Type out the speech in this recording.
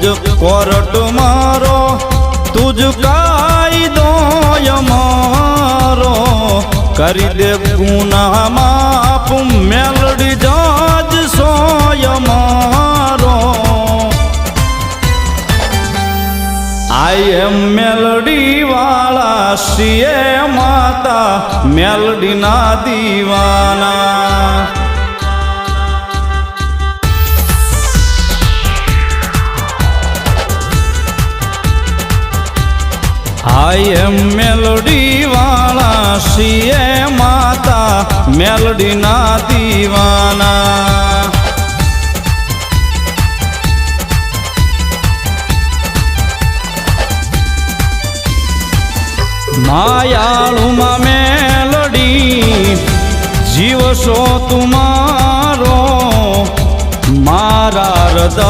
तुझ कोरट मारो तुझ कायदो मारो करी दे गुनाह माफ मेलडी जज सोय मारो आई एम मेलडी वाला सीए माता मेलडी ना दीवाना आई एम मेलोडी वाला सीए माता मेलोडी ना दीवाना मायालू मा मेलोडी जीव सो तुम्हारो मारा हृदय